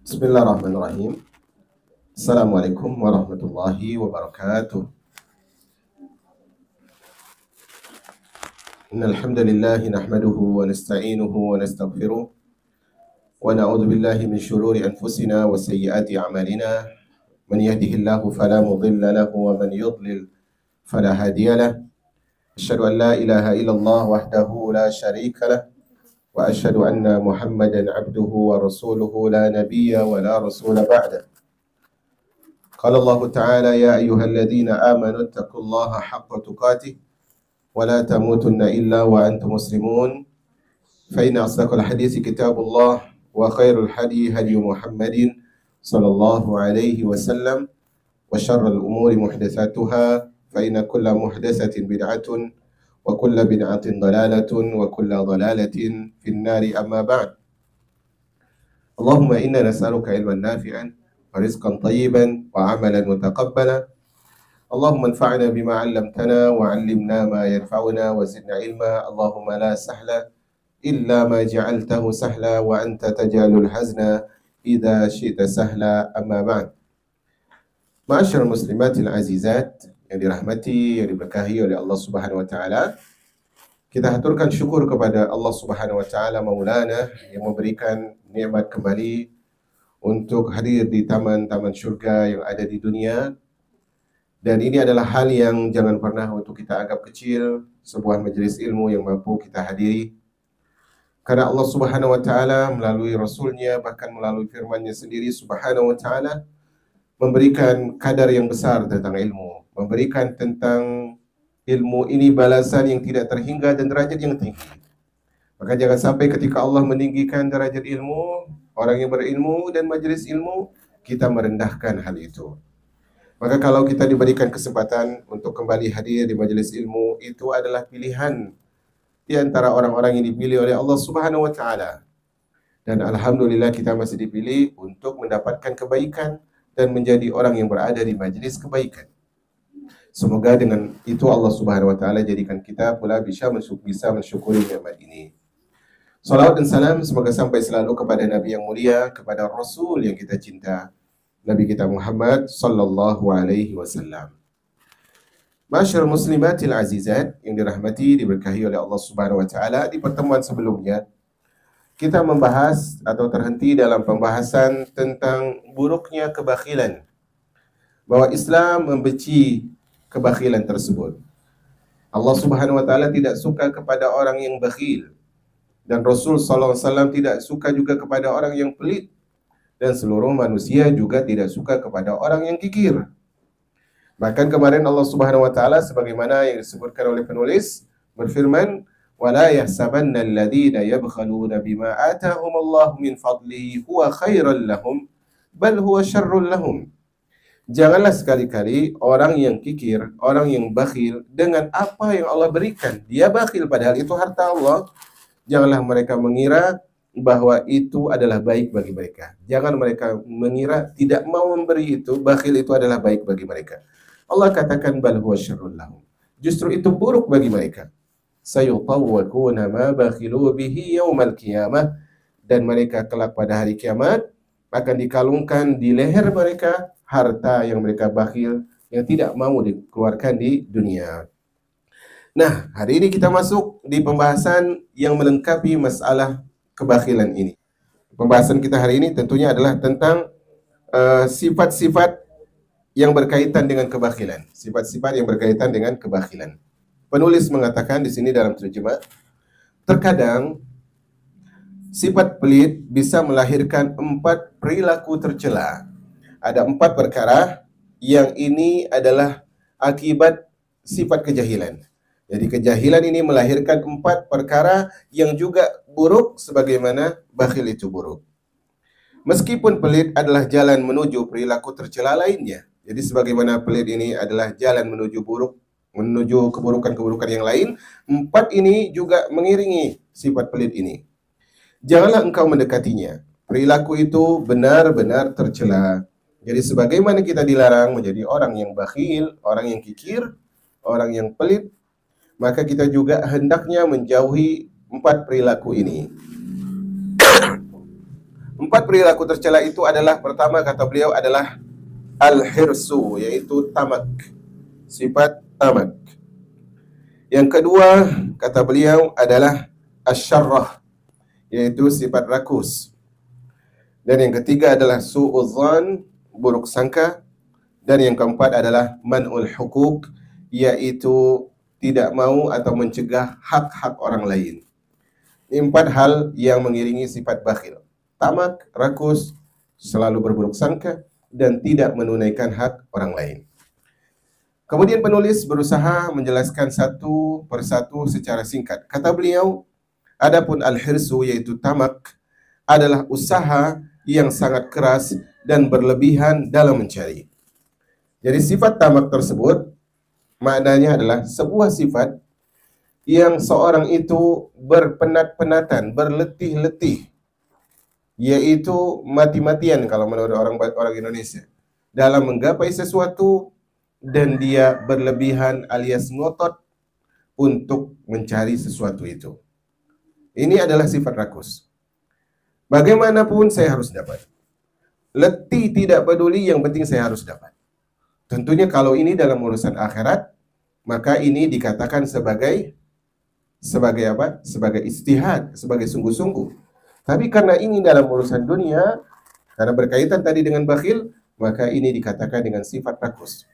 Bismillahirrahmanirrahim. Assalamualaikum warahmatullahi wabarakatuh. Innal hamdalillah nahmaduhu wa nasta'inuhu wa nastaghfiruh wa na'udzu billahi min shururi anfusina wa sayyiati a'malina. Man yahdihillahu fala mudilla lahu wa man yudlil fala hadiya lahu. Asyhadu an la ilaha illallah wahdahu la syarika lah wa asyhadu anna Muhammadan abduhu wa rasuluhu la nabiyya wa la rasula ba'da. Qala Allah Ta'ala ya ayyuhalladzina amanu taqullaha haqqa tuqatih wa la tamutunna illa wa antum muslimun. Fa inna asdaqal hadits kitabullah wa khairul hadi hadi Muhammadin sallallahu alaihi wasallam wa syarrul umuri muhdatsatuha fa inna kulla muhdatsatin bid'atun wa kulla bid'atin dalalatun wa kulla dalalatin fin nari amma ba'd. Allahumma inna nas'aluka ilman nafi'an wa rizqan tayyiban wa amalan mutaqabbala. Allahumma anfa'na bima 'allamtana wa 'allimna ma yanfa'una wa zidna ilma. Allahumma la sahla illa ma ja'altahu sahla wa anta taj'alul hazna idza syi'ta sahla amma ba'd. Ma'asyiral muslimatil azizat yang dirahmati, yang diberkahi oleh Allah Subhanahu wa taala. Kita haturkan syukur kepada Allah Subhanahu wa taala Maulana yang memberikan nikmat kembali untuk hadir di taman-taman syurga yang ada di dunia. Dan ini adalah hal yang jangan pernah untuk kita anggap kecil, sebuah majelis ilmu yang mampu kita hadiri. Karena Allah Subhanahu wa taala melalui Rasulnya, bahkan melalui firman-Nya sendiri Subhanahu wa taala memberikan kadar yang besar tentang ilmu, memberikan tentang ilmu ini balasan yang tidak terhingga dan derajat yang tinggi. Maka jangan sampai ketika Allah meninggikan derajat ilmu, orang yang berilmu dan majelis ilmu, kita merendahkan hal itu. Maka kalau kita diberikan kesempatan untuk kembali hadir di majelis ilmu, itu adalah pilihan di antara orang-orang yang dipilih oleh Allah Subhanahu wa taala. Dan alhamdulillah kita masih dipilih untuk mendapatkan kebaikan dan menjadi orang yang berada di majelis kebaikan. Semoga dengan itu Allah Subhanahu wa taala jadikan kita pula bisa mensyukuri nikmat ini. Salawat dan salam semoga sampai selalu kepada Nabi yang mulia, kepada Rasul yang kita cinta, Nabi kita Muhammad sallallahu alaihi wasallam. Ma'asyiral muslimatil azizat yang dirahmati, diberkahi oleh Allah Subhanahu wa taala, di pertemuan sebelumnya kita membahas atau terhenti dalam pembahasan tentang buruknya kebakhilan. Bahwa Islam membenci kebakhilan tersebut. Allah Subhanahu wa taala tidak suka kepada orang yang bakhil. Dan Rasul sallallahu alaihi wasallam tidak suka juga kepada orang yang pelit. Dan seluruh manusia juga tidak suka kepada orang yang kikir. Bahkan kemarin Allah Subhanahu wa taala sebagaimana yang disebutkan oleh penulis berfirman, وَلَا يَحْسَبَنَّ الَّذِينَ يَبْخَلُونَ بِمَا آتَاهُمُ اللَّهُ مِنْ فَضْلِهِ هُوَ خَيْرًا لَهُمْ بَلْ هُوَ شَرٌّ لَهُمْ. Janganlah sekali-kali orang yang kikir, orang yang bakhil dengan apa yang Allah berikan. Dia bakhil padahal itu harta Allah. Janganlah mereka mengira bahwa itu adalah baik bagi mereka. Jangan mereka mengira tidak mau memberi itu, bakhil itu adalah baik bagi mereka. Allah katakan bal huwa syarrun lahum. Justru itu buruk bagi mereka. Sayutawwakuna ma bakhilu bihi yaumal qiyamah, dan mereka kelak pada hari kiamat akan dikalungkan di leher mereka harta yang mereka bakhil, yang tidak mau dikeluarkan di dunia. Nah, hari ini kita masuk di pembahasan yang melengkapi masalah kebakhilan ini. Pembahasan kita hari ini tentunya adalah tentang sifat-sifat yang berkaitan dengan kebakhilan. Sifat-sifat yang berkaitan dengan kebakhilan. Penulis mengatakan di sini dalam terjemah, terkadang sifat pelit bisa melahirkan 4 perilaku tercela. Ada 4 perkara yang ini adalah akibat sifat kejahilan. Jadi kejahilan ini melahirkan 4 perkara yang juga buruk sebagaimana bakhil itu buruk. Meskipun pelit adalah jalan menuju perilaku tercela lainnya. Jadi sebagaimana pelit ini adalah jalan menuju keburukan-keburukan yang lain, 4 ini juga mengiringi sifat pelit ini. Janganlah engkau mendekatinya. Perilaku itu benar-benar tercela. Jadi sebagaimana kita dilarang menjadi orang yang bakhil, orang yang kikir, orang yang pelit, maka kita juga hendaknya menjauhi 4 perilaku ini. 4 perilaku tercela itu adalah, pertama kata beliau adalah al-hirsu, yaitu tamak, sifat tamak. Yang kedua kata beliau adalah asyarrah, yaitu sifat rakus. Dan yang ketiga adalah su'udzan, buruk sangka. Dan yang keempat adalah man'ul hukuk, yaitu tidak mau atau mencegah hak-hak orang lain. 4 hal yang mengiringi sifat bakhil: tamak, rakus, selalu berburuk sangka, dan tidak menunaikan hak orang lain. Kemudian penulis berusaha menjelaskan satu persatu secara singkat. Kata beliau, adapun al-hirsu, yaitu tamak, adalah usaha yang sangat keras dan berlebihan dalam mencari. Jadi sifat tamak tersebut maknanya adalah sebuah sifat yang seorang itu berpenat-penatan, berletih-letih, yaitu mati-matian kalau menurut orang Indonesia, dalam menggapai sesuatu, dan dia berlebihan alias ngotot untuk mencari sesuatu itu. Ini adalah sifat rakus. Bagaimanapun saya harus dapat. Letih tidak peduli, yang penting saya harus dapat. Tentunya kalau ini dalam urusan akhirat, maka ini dikatakan sebagai apa? Sebagai istihad, sebagai sungguh-sungguh. Tapi karena ini dalam urusan dunia, karena berkaitan tadi dengan bakhil, maka ini dikatakan dengan sifat rakus.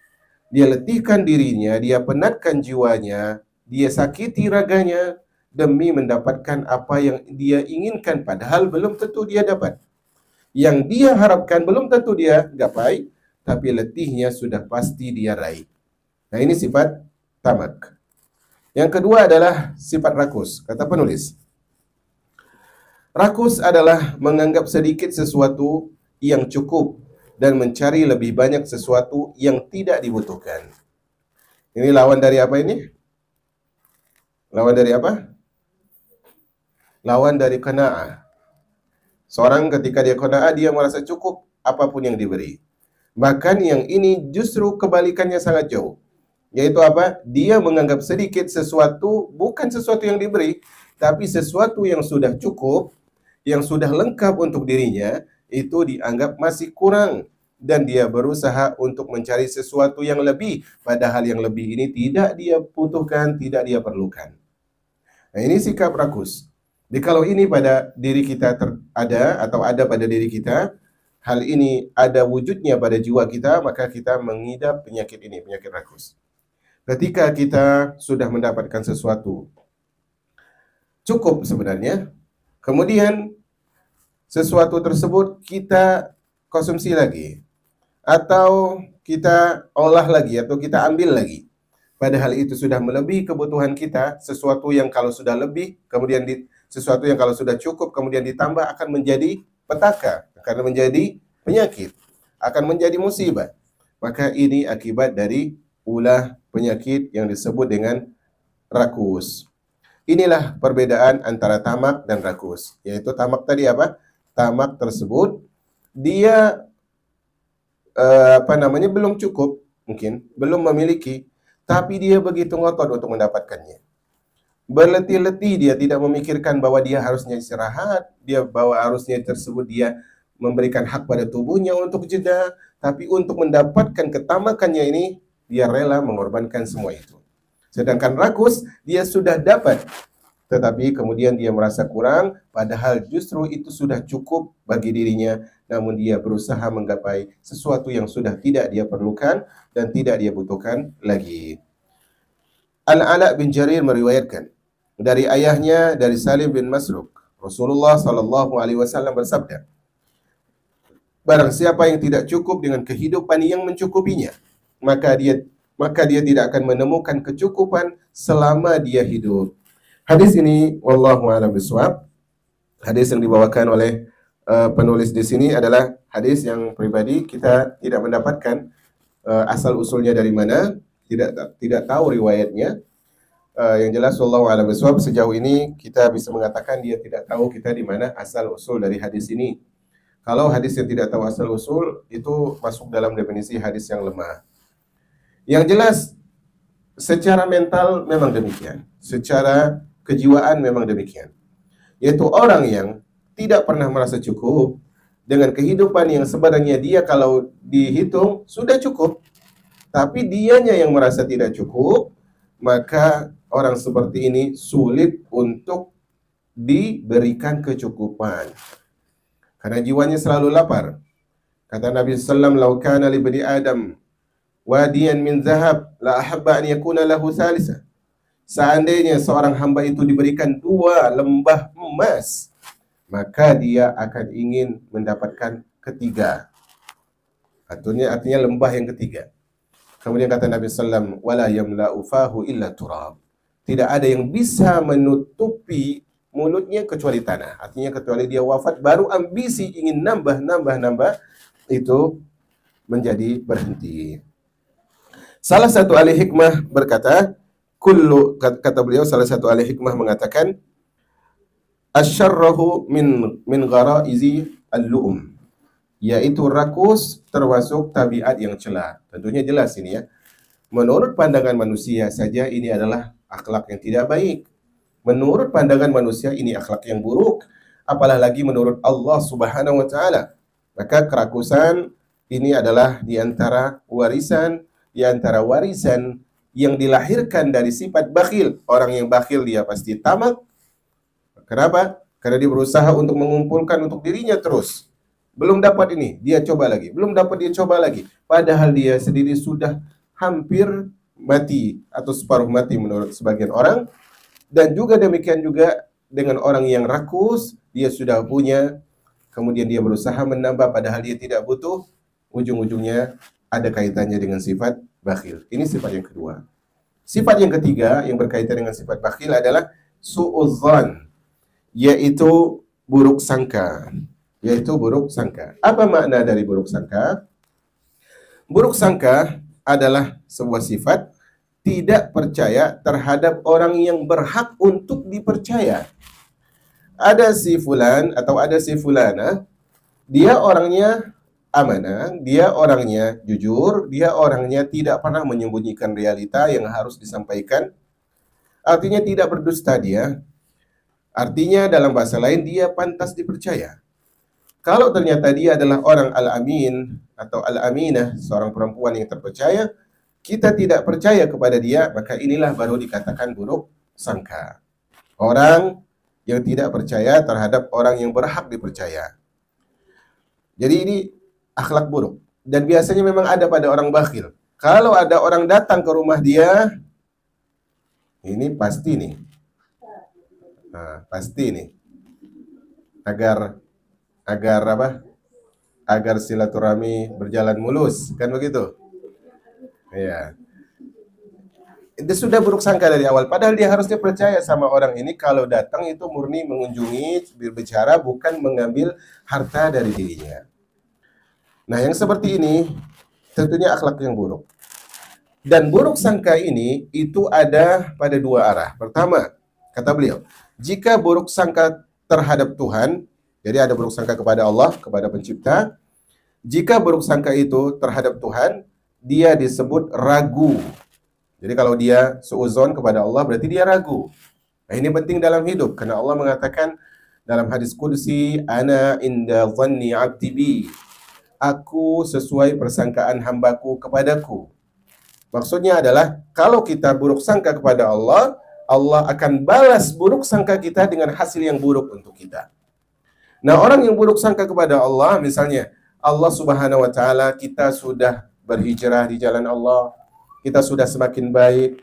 Dia letihkan dirinya, dia penatkan jiwanya, dia sakiti raganya demi mendapatkan apa yang dia inginkan, padahal belum tentu dia dapat. Yang dia harapkan belum tentu dia gapai, tapi letihnya sudah pasti dia raih. Nah, ini sifat tamak. Yang kedua adalah sifat rakus. Kata penulis, rakus adalah menganggap sedikit sesuatu yang cukup dan mencari lebih banyak sesuatu yang tidak dibutuhkan. Ini lawan dari apa ini? Lawan dari apa? Lawan dari qanaah. Seorang ketika dia qanaah, dia merasa cukup apapun yang diberi. Bahkan yang ini justru kebalikannya sangat jauh. Yaitu apa? Dia menganggap sedikit sesuatu bukan sesuatu yang diberi, tapi sesuatu yang sudah cukup, yang sudah lengkap untuk dirinya, itu dianggap masih kurang. Dan dia berusaha untuk mencari sesuatu yang lebih, padahal yang lebih ini tidak dia butuhkan, tidak dia perlukan. Nah, ini sikap rakus. Jadi kalau ini pada diri kita ada atau ada pada diri kita, hal ini ada wujudnya pada jiwa kita, maka kita mengidap penyakit ini, penyakit rakus. Ketika kita sudah mendapatkan sesuatu cukup sebenarnya, kemudian sesuatu tersebut kita konsumsi lagi, atau kita olah lagi, atau kita ambil lagi, padahal itu sudah melebihi kebutuhan kita. Sesuatu yang kalau sudah lebih, kemudian sesuatu yang kalau sudah cukup, kemudian ditambah, akan menjadi petaka, akan menjadi penyakit, akan menjadi musibah. Maka ini akibat dari ulah penyakit yang disebut dengan rakus. Inilah perbedaan antara tamak dan rakus. Yaitu tamak tadi apa? Tamak tersebut dia belum cukup, mungkin belum memiliki, tapi dia begitu ngotot untuk mendapatkannya. Berletih-letih, dia tidak memikirkan bahwa dia harusnya istirahat, dia bahwa harusnya tersebut dia memberikan hak pada tubuhnya untuk jeda, tapi untuk mendapatkan ketamakannya ini, dia rela mengorbankan semua itu. Sedangkan rakus, dia sudah dapat, tetapi kemudian dia merasa kurang, padahal justru itu sudah cukup bagi dirinya, namun dia berusaha menggapai sesuatu yang sudah tidak dia perlukan dan tidak dia butuhkan lagi. Al-Ala bin Jarir meriwayatkan dari ayahnya, dari Salim bin Masruq, Rasulullah sallallahu alaihi wasallam bersabda, barang siapa yang tidak cukup dengan kehidupan yang mencukupinya, maka dia tidak akan menemukan kecukupan selama dia hidup. Hadis ini wallahu a'lam bishawab. Hadis yang dibawakan oleh penulis di sini adalah hadis yang pribadi kita tidak mendapatkan asal usulnya dari mana, tidak tahu riwayatnya. Yang jelas wallahu a'lam bishawab, sejauh ini kita bisa mengatakan dia tidak tahu kita di mana asal usul dari hadis ini. Kalau hadis yang tidak tahu asal usul itu masuk dalam definisi hadis yang lemah. Yang jelas secara mental memang demikian, secara kejiwaan memang demikian. Yaitu orang yang tidak pernah merasa cukup, dengan kehidupan yang sebenarnya dia kalau dihitung sudah cukup, tapi dianya yang merasa tidak cukup, maka orang seperti ini sulit untuk diberikan kecukupan. Karena jiwanya selalu lapar. Kata Nabi sallallahu alaihi wasallam, "Lau kana li bani Adam wadiyan min zahab, la ahabba an yakuna lahu salisa." Seandainya seorang hamba itu diberikan 2 lembah emas, maka dia akan ingin mendapatkan ketiga. Artinya lembah yang ketiga. Kemudian kata Nabi sallallahu alaihi wasallam, "Wala yamla'u fahu illa turab." Tidak ada yang bisa menutupi mulutnya kecuali tanah. Artinya kecuali dia wafat, baru ambisi ingin nambah itu menjadi berhenti. Salah satu ahli hikmah berkata, kata beliau, salah satu ahli hikmah mengatakan, asyarrahu min gharaizi al-lu'um, yaitu rakus termasuk tabiat yang cela. Tentunya jelas ini ya. Menurut pandangan manusia saja ini adalah akhlak yang tidak baik. Menurut pandangan manusia ini akhlak yang buruk, apalagi menurut Allah Subhanahu wa taala. Maka kerakusan ini adalah di antara warisan yang dilahirkan dari sifat bakhil. Orang yang bakhil dia pasti tamak. Kenapa? Karena dia berusaha untuk mengumpulkan untuk dirinya terus. Belum dapat ini, dia coba lagi. Belum dapat, dia coba lagi. Padahal dia sendiri sudah hampir mati atau separuh mati menurut sebagian orang. Dan juga demikian juga dengan orang yang rakus, dia sudah punya, kemudian dia berusaha menambah padahal dia tidak butuh, ujung-ujungnya ada kaitannya dengan sifat bakhil. Ini sifat yang kedua. Sifat yang ketiga yang berkaitan dengan sifat bakhil adalah su'udzan, yaitu buruk sangka. Apa makna dari buruk sangka? Buruk sangka adalah sebuah sifat tidak percaya terhadap orang yang berhak untuk dipercaya. Ada si fulan atau ada si fulana, dia orangnya amanah, dia orangnya jujur, dia orangnya tidak pernah menyembunyikan realita yang harus disampaikan. Artinya tidak berdusta dia. Artinya dalam bahasa lain dia pantas dipercaya. Kalau ternyata dia adalah orang al-amin atau al-aminah, seorang perempuan yang terpercaya, kita tidak percaya kepada dia, maka inilah baru dikatakan buruk sangka. Orang yang tidak percaya terhadap orang yang berhak dipercaya. Jadi ini akhlak buruk. Dan biasanya memang ada pada orang bakhil. Kalau ada orang datang ke rumah dia, ini pasti nih. Nah, pasti nih. Agar silaturahmi berjalan mulus, kan begitu? Ya. Itu sudah buruk sangka dari awal. Padahal dia harusnya percaya sama orang ini, kalau datang itu murni mengunjungi, berbicara, bukan mengambil harta dari dirinya. Nah, yang seperti ini tentunya akhlak yang buruk. Dan buruk sangka ini itu ada pada 2 arah. Pertama, kata beliau, jika buruk sangka terhadap Tuhan, jadi ada buruk sangka kepada Allah, kepada pencipta. Jika buruk sangka itu terhadap Tuhan, dia disebut ragu. Jadi kalau dia suudzon kepada Allah, berarti dia ragu. Nah, ini penting dalam hidup, karena Allah mengatakan dalam hadis qudsi, ana inda dhanni 'abdi bi. Aku sesuai persangkaan hambaku kepadaku. Maksudnya adalah, kalau kita buruk sangka kepada Allah, Allah akan balas buruk sangka kita dengan hasil yang buruk untuk kita. Nah, orang yang buruk sangka kepada Allah, misalnya Allah Subhanahu wa taala, kita sudah berhijrah di jalan Allah, kita sudah semakin baik,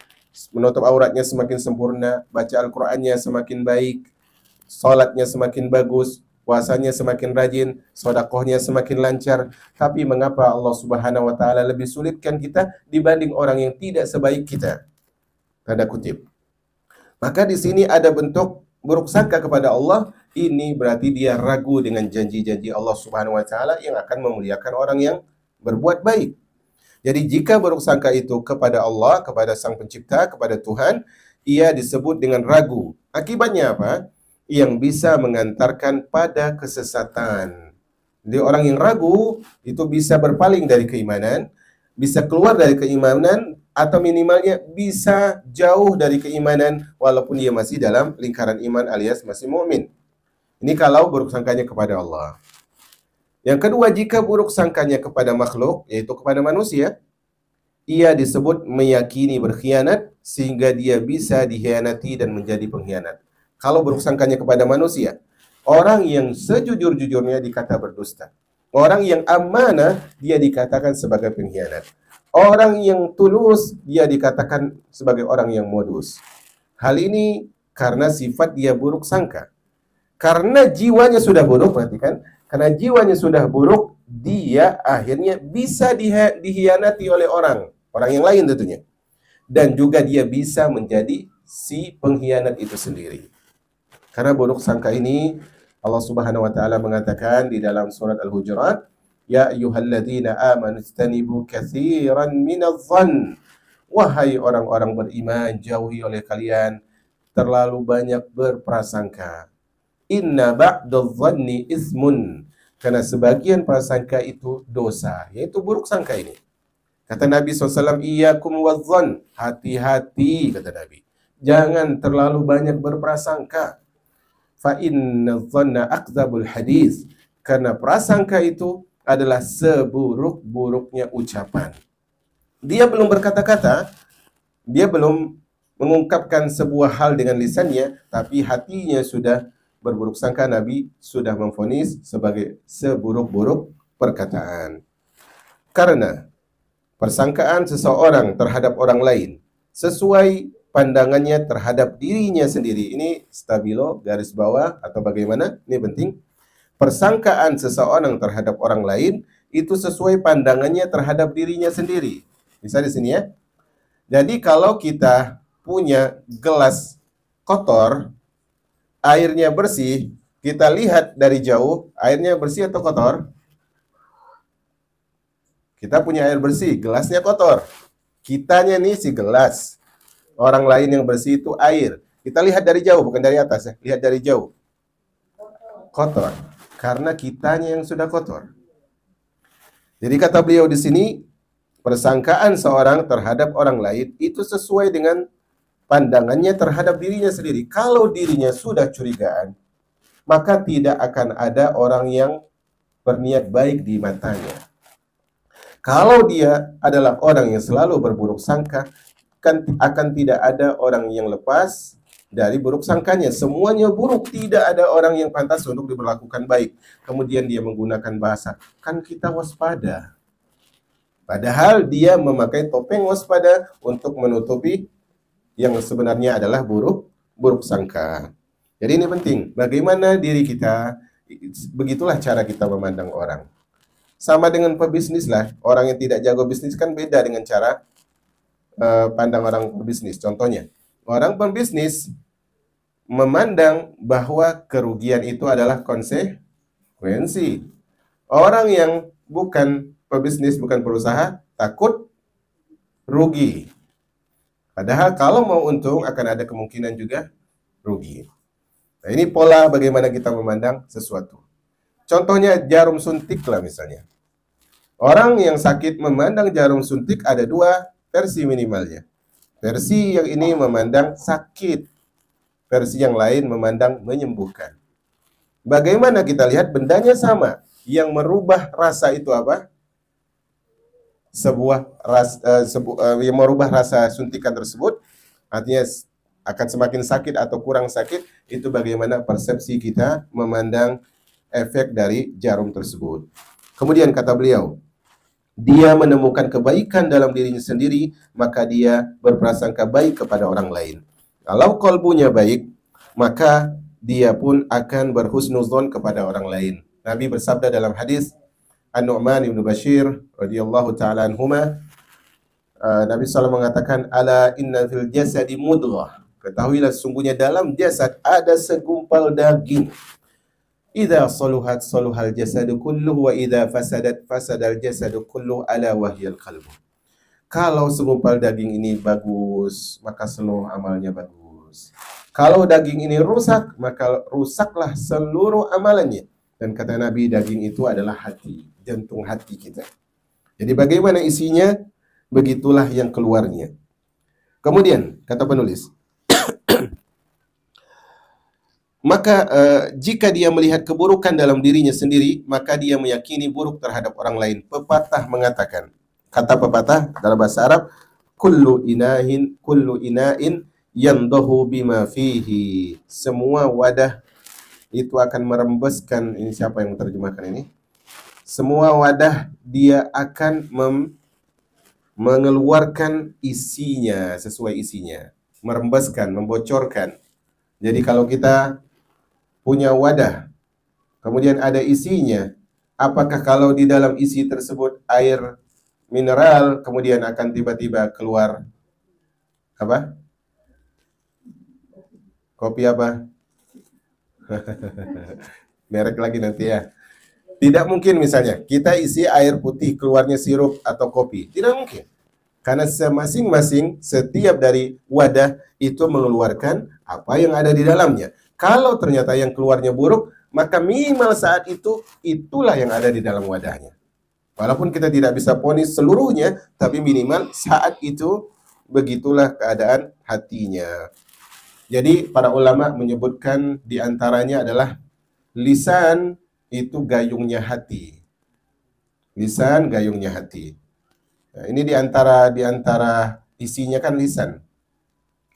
menutup auratnya semakin sempurna, baca Al-Qur'annya semakin baik, salatnya semakin bagus, puasanya semakin rajin, sedekahnya semakin lancar. Tapi mengapa Allah Subhanahu wa taala lebih sulitkan kita dibanding orang yang tidak sebaik kita? Tanda kutip. Maka di sini ada bentuk buruk sangka kepada Allah. Ini berarti dia ragu dengan janji-janji Allah Subhanahu wa taala yang akan memuliakan orang yang berbuat baik. Jadi jika buruk sangka itu kepada Allah, kepada Sang Pencipta, kepada Tuhan, ia disebut dengan ragu. Akibatnya apa? Yang bisa mengantarkan pada kesesatan. Jadi orang yang ragu itu bisa berpaling dari keimanan, bisa keluar dari keimanan, atau minimalnya bisa jauh dari keimanan walaupun dia masih dalam lingkaran iman alias masih mukmin. Ini kalau buruk sangkanya kepada Allah. Yang kedua, jika buruk sangkanya kepada makhluk, yaitu kepada manusia, ia disebut meyakini berkhianat sehingga dia bisa dikhianati dan menjadi pengkhianat. Kalau buruk sangkanya kepada manusia, orang yang sejujur-jujurnya dikata berdusta. Orang yang amanah, dia dikatakan sebagai pengkhianat. Orang yang tulus, dia dikatakan sebagai orang yang modus. Hal ini karena sifat dia buruk sangka. Karena jiwanya sudah buruk, perhatikan. Karena jiwanya sudah buruk, dia akhirnya bisa dikhianati oleh orang yang lain tentunya. Dan juga dia bisa menjadi si pengkhianat itu sendiri. Karena buruk sangka ini, Allah Subhanahu wa taala mengatakan di dalam surat Al-Hujurat, ya ayyuhalladzina amanu istanibu katsiran minadh-dhann. Wahai orang-orang beriman, jauhi oleh kalian terlalu banyak berprasangka. Inna ba'dadh-dhanni ismun. Karena sebagian prasangka itu dosa, yaitu buruk sangka ini. Kata Nabi SAW, iyyakum wadh-dhann. Hati-hati, kata Nabi. Jangan terlalu banyak berprasangka. Fa inna dhanna akdzabul hadis, karena prasangka itu adalah seburuk-buruknya ucapan. Dia belum berkata-kata, dia belum mengungkapkan sebuah hal dengan lisannya, tapi hatinya sudah berburuk sangka. Nabi sudah memvonis sebagai seburuk-buruk perkataan. Karena persangkaan seseorang terhadap orang lain sesuai pandangannya terhadap dirinya sendiri. Ini stabilo, garis bawah atau bagaimana? Ini penting. Persangkaan seseorang terhadap orang lain itu sesuai pandangannya terhadap dirinya sendiri. Bisa di sini ya. Jadi kalau kita punya gelas kotor, airnya bersih, kita lihat dari jauh, airnya bersih atau kotor? Kita punya air bersih, gelasnya kotor. Kitanya nih si gelas. Orang lain yang bersih itu air. Kita lihat dari jauh, bukan dari atas ya. Lihat dari jauh. Kotor. Karena kitanya yang sudah kotor. Jadi kata beliau di sini, persangkaan seorang terhadap orang lain itu sesuai dengan pandangannya terhadap dirinya sendiri. Kalau dirinya sudah curigaan, maka tidak akan ada orang yang berniat baik di matanya. Kalau dia adalah orang yang selalu berburuk sangka, akan tidak ada orang yang lepas dari buruk sangkanya. Semuanya buruk, tidak ada orang yang pantas untuk diberlakukan baik. Kemudian dia menggunakan bahasa, kan kita waspada. Padahal dia memakai topeng waspada untuk menutupi yang sebenarnya adalah buruk sangka. Jadi ini penting, bagaimana diri kita, begitulah cara kita memandang orang. Sama dengan pebisnis lah, orang yang tidak jago bisnis kan beda dengan cara pandang orang berbisnis. Contohnya, orang berbisnis memandang bahwa kerugian itu adalah konsekuensi. Orang yang bukan pebisnis, bukan berusaha, takut rugi. Padahal kalau mau untung akan ada kemungkinan juga rugi. Nah, ini pola bagaimana kita memandang sesuatu. Contohnya jarum suntik lah misalnya. Orang yang sakit memandang jarum suntik ada dua versi minimalnya. Versi yang ini memandang sakit. Versi yang lain memandang menyembuhkan. Bagaimana kita lihat bendanya sama. Yang merubah rasa itu apa? Yang merubah rasa suntikan tersebut, artinya akan semakin sakit atau kurang sakit, itu bagaimana persepsi kita memandang efek dari jarum tersebut. Kemudian kata beliau, dia menemukan kebaikan dalam dirinya sendiri, maka dia berprasangka baik kepada orang lain. Kalau kalbunya baik, maka dia pun akan berhusnuzon kepada orang lain. Nabi bersabda dalam hadis An-Nu'man ibn Bashir radhiyallahu ta'ala anhuma, Nabi SAW mengatakan, ala inna fil jasadi mudghah. Ketahuilah sesungguhnya dalam jasad ada segumpal daging. Idza saluhat saluhal jasadu kulluhu wa idza fasadat fasadal jasadu kulluhu ala wahyal qalbu. Kalau segumpal daging ini bagus, maka seluruh amalnya bagus. Kalau daging ini rusak, maka rusaklah seluruh amalannya. Dan kata Nabi, daging itu adalah hati, jantung hati kita. Jadi bagaimana isinya, begitulah yang keluarnya. Kemudian, kata penulis, Maka jika dia melihat keburukan dalam dirinya sendiri, maka dia meyakini buruk terhadap orang lain. Pepatah mengatakan, kata pepatah dalam bahasa Arab, kullu ina'in yandahu bima fihi. Semua wadah itu akan merembeskan, ini siapa yang menerjemahkan ini? Semua wadah dia akan mengeluarkan isinya sesuai isinya, merembeskan, membocorkan. Jadi kalau kita punya wadah, kemudian ada isinya, apakah kalau di dalam isi tersebut air mineral, kemudian akan tiba-tiba keluar apa? Kopi apa? Merek lagi nanti ya. Tidak mungkin misalnya kita isi air putih keluarnya sirup atau kopi. Tidak mungkin. Karena masing-masing setiap dari wadah itu mengeluarkan apa yang ada di dalamnya. Kalau ternyata yang keluarnya buruk, maka minimal saat itu itulah yang ada di dalam wadahnya. Walaupun kita tidak bisa vonis seluruhnya, tapi minimal saat itu begitulah keadaan hatinya. Jadi para ulama menyebutkan diantaranya adalah lisan itu gayungnya hati. Lisan gayungnya hati. Nah, ini diantara isinya kan lisan.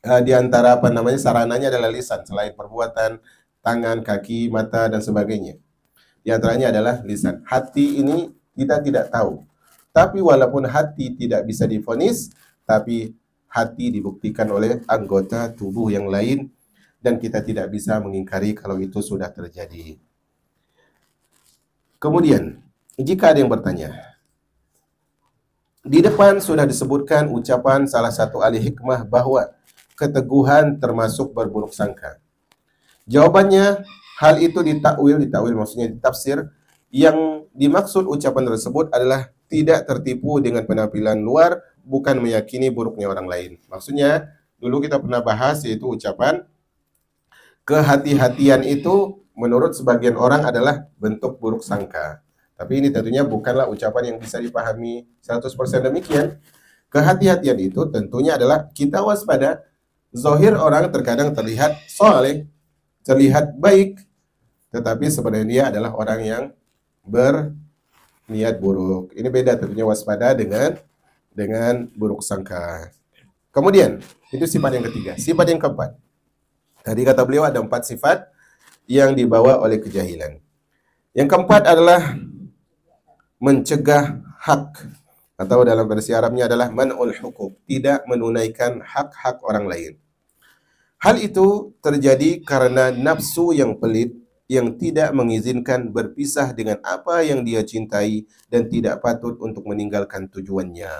Diantara apa namanya sarananya adalah lisan. Selain perbuatan, tangan, kaki, mata dan sebagainya. Di antaranya adalah lisan. Hati ini kita tidak tahu. Tapi walaupun hati tidak bisa divonis, tapi hati dibuktikan oleh anggota tubuh yang lain dan kita tidak bisa mengingkari kalau itu sudah terjadi. Kemudian, jika ada yang bertanya, di depan sudah disebutkan ucapan salah satu ahli hikmah bahwa keteguhan termasuk berburuk sangka. Jawabannya, hal itu ditakwil maksudnya ditafsir, yang dimaksud ucapan tersebut adalah tidak tertipu dengan penampilan luar, bukan meyakini buruknya orang lain. Maksudnya, dulu kita pernah bahas yaitu ucapan kehati-hatian itu menurut sebagian orang adalah bentuk buruk sangka. Tapi ini tentunya bukanlah ucapan yang bisa dipahami 100% demikian. Kehati-hatian itu tentunya adalah kita waspada. Zahir orang terkadang terlihat soleh, terlihat baik, tetapi sebenarnya dia adalah orang yang berniat buruk. Ini beda tentunya waspada dengan buruk sangka. Kemudian, itu sifat yang ketiga. Sifat yang keempat. Tadi kata beliau ada 4 sifat yang dibawa oleh kejahilan. Yang keempat adalah mencegah hak, atau dalam versi Arabnya adalah man'ul hukuk, tidak menunaikan hak-hak orang lain. Hal itu terjadi karena nafsu yang pelit yang tidak mengizinkan berpisah dengan apa yang dia cintai dan tidak patut untuk meninggalkan tujuannya.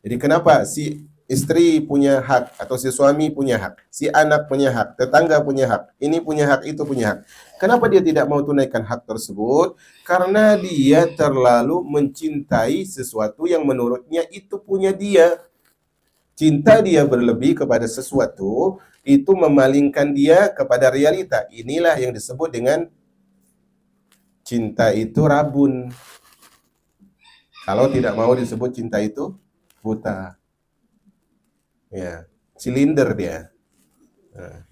Jadi kenapa si istri punya hak atau si suami punya hak, si anak punya hak, tetangga punya hak, ini punya hak, itu punya hak. Kenapa dia tidak mau tunaikan hak tersebut? Karena dia terlalu mencintai sesuatu yang menurutnya itu punya dia. Cinta dia berlebih kepada sesuatu, itu memalingkan dia kepada realita. Inilah yang disebut dengan cinta itu rabun. Kalau tidak mau disebut cinta itu buta. Ya, silinder dia. Nah,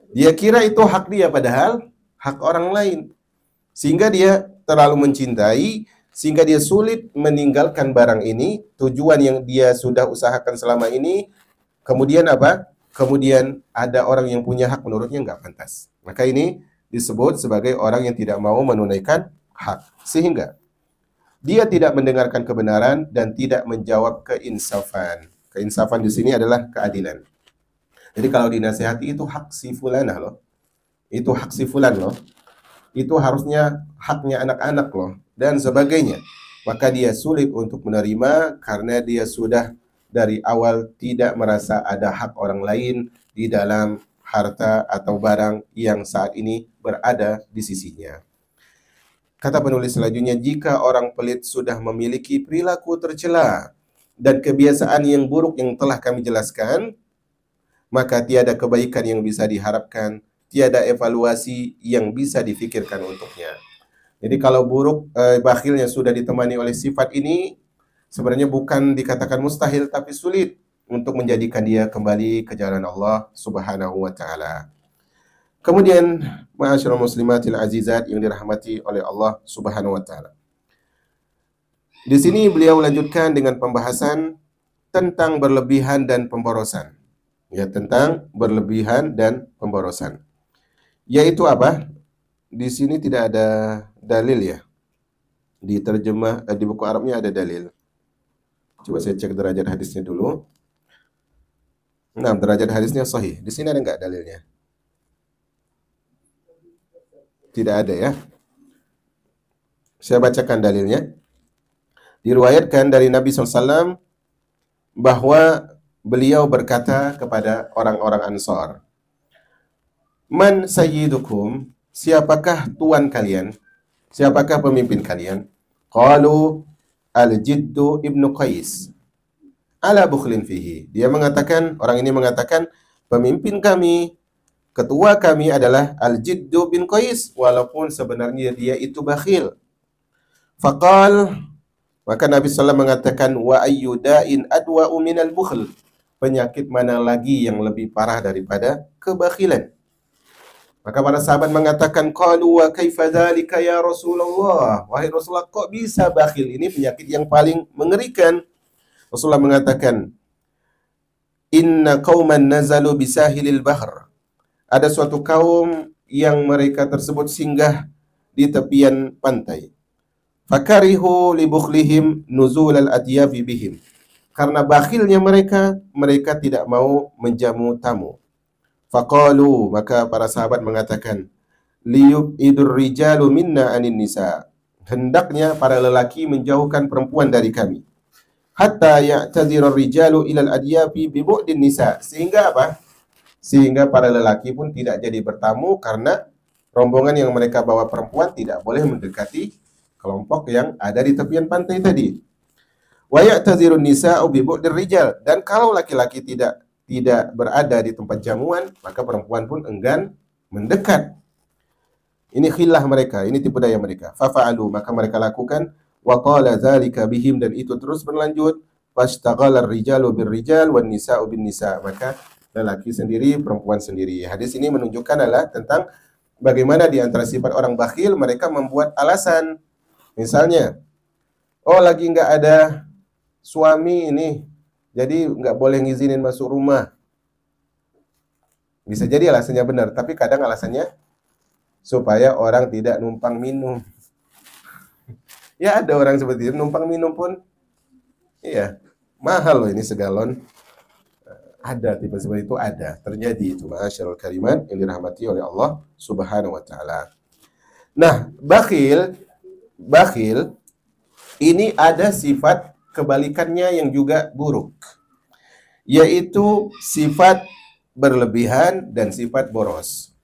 dia kira itu hak dia, padahal hak orang lain. Sehingga dia terlalu mencintai, sehingga dia sulit meninggalkan barang ini, tujuan yang dia sudah usahakan selama ini. Kemudian apa? Kemudian ada orang yang punya hak menurutnya nggak pantas. Maka ini disebut sebagai orang yang tidak mau menunaikan hak. Sehingga dia tidak mendengarkan kebenaran dan tidak menjawab keinsafan. Keinsafan di sini adalah keadilan. Jadi kalau dinasihati itu hak si fulanah loh. Itu hak si fulan loh. Itu harusnya haknya anak-anak loh. Dan sebagainya. Maka dia sulit untuk menerima karena dia sudah dari awal tidak merasa ada hak orang lain di dalam harta atau barang yang saat ini berada di sisinya. Kata penulis selanjutnya, jika orang pelit sudah memiliki perilaku tercela dan kebiasaan yang buruk yang telah kami jelaskan, maka tiada kebaikan yang bisa diharapkan, tiada evaluasi yang bisa difikirkan untuknya. Jadi kalau buruk bakhilnya sudah ditemani oleh sifat ini, sebenarnya bukan dikatakan mustahil, tapi sulit untuk menjadikan dia kembali ke jalan Allah Subhanahu wa Ta'ala. Kemudian, ma'asyiral muslimatil azizat yang dirahmati oleh Allah Subhanahu wa taala. Di sini beliau lanjutkan dengan pembahasan tentang berlebihan dan pemborosan. Ya, tentang berlebihan dan pemborosan. Yaitu apa? Di sini tidak ada dalil ya. Di terjemah di buku Arabnya ada dalil. Coba saya cek derajat hadisnya dulu. Nah, derajat hadisnya sahih. Di sini ada nggak dalilnya? Tidak ada ya. Saya bacakan dalilnya. Diriwayatkan dari Nabi SAW bahwa beliau berkata kepada orang-orang Ansar, "Man sayyidukum?" Siapakah tuan kalian? Siapakah pemimpin kalian? Qalu Al-Jiddu ibnu Qais. Ala bukhlin fihi. Dia mengatakan, orang ini mengatakan, pemimpin kami, ketua kami adalah Al-Jiddu bin Qais, walaupun sebenarnya dia itu bakhil. Faqal, maka Nabi SAW mengatakan, wa ayyu da'in adwa'u minal bukhl. Penyakit mana lagi yang lebih parah daripada kebakhilan? Maka para sahabat mengatakan, qalu wa kaifa dzalika ya Rasulullah? Wahai Rasulullah, kok bisa bakhil? Ini penyakit yang paling mengerikan. Rasulullah mengatakan, inna qauman nazalu bisahilil bahr. Ada suatu kaum yang mereka tersebut singgah di tepian pantai. Fakarihu li bukhlihim nuzul al-adyafi bihim. Karena bakhilnya mereka, mereka tidak mau menjamu tamu. Faqalu, maka para sahabat mengatakan, liyubidur rijalu minna anin nisa. Hendaknya para lelaki menjauhkan perempuan dari kami. Hatta ya'tazirur rijalu ilal adyafi bi bu'din nisa. Sehingga apa? Sehingga para lelaki pun tidak jadi bertamu karena rombongan yang mereka bawa perempuan tidak boleh mendekati kelompok yang ada di tepian pantai tadi. Wa ya'tazirun nisa'u bi bu'dir rijal. Dan kalau laki-laki tidak berada di tempat jamuan, maka perempuan pun enggan mendekat. Ini khillah mereka, ini tipu daya mereka. Fafa'alu, maka mereka lakukan. Wa qala dzalika bihim, dan itu terus berlanjut. Fashtaghala ar-rijalu bir-rijal wan nisa'u bin nisa. Maka lelaki sendiri, perempuan sendiri. Hadis ini menunjukkan adalah tentang bagaimana di antara sifat orang bakhil, mereka membuat alasan. Misalnya, oh lagi nggak ada suami ini, jadi nggak boleh ngizinin masuk rumah. Bisa jadi alasannya benar, tapi kadang alasannya supaya orang tidak numpang minum. Ya ada orang seperti itu, numpang minum pun, iya, mahal loh ini segalon. Ada tipe seperti itu, ada. Terjadi itu, ma'asyiral karimat yang dirahmati oleh Allah Subhanahu wa taala. Nah, bakhil ini ada sifat kebalikannya yang juga buruk, yaitu sifat berlebihan dan sifat boros.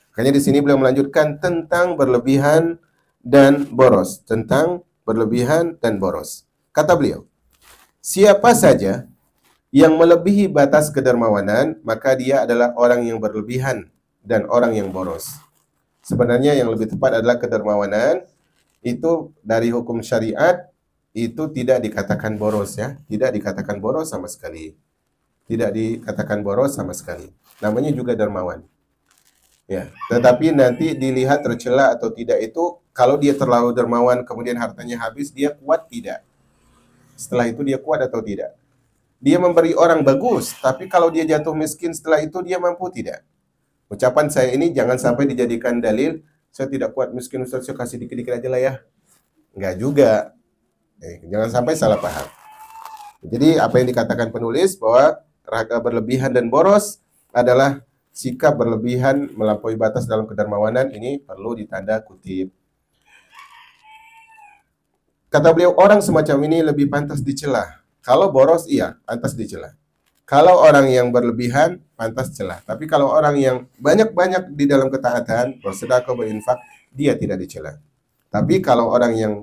Makanya di sini beliau melanjutkan tentang berlebihan dan boros, tentang berlebihan dan boros. Kata beliau, siapa saja yang melebihi batas kedermawanan, maka dia adalah orang yang berlebihan dan orang yang boros. Sebenarnya yang lebih tepat adalah kedermawanan. Itu dari hukum syariat itu tidak dikatakan boros ya, tidak dikatakan boros sama sekali. Tidak dikatakan boros sama sekali. Namanya juga dermawan. Ya, tetapi nanti dilihat tercela atau tidak itu kalau dia terlalu dermawan kemudian hartanya habis, dia kuat tidak? Setelah itu dia kuat atau tidak? Dia memberi orang bagus, tapi kalau dia jatuh miskin setelah itu dia mampu tidak? Ucapan saya ini jangan sampai dijadikan dalil, saya tidak kuat miskin Ustaz, saya kasih dikit-dikit aja lah ya. Enggak juga. Jangan sampai salah paham. Jadi apa yang dikatakan penulis bahwa raga berlebihan dan boros adalah sikap berlebihan melampaui batas dalam kedermawanan, ini perlu ditanda kutip. Kata beliau, orang semacam ini lebih pantas dicela. Kalau boros, iya, pantas dicela. Kalau orang yang berlebihan, pantas celah. Tapi kalau orang yang banyak-banyak di dalam ketaatan, bersedekah, berinfak, dia tidak dicela. Tapi kalau orang yang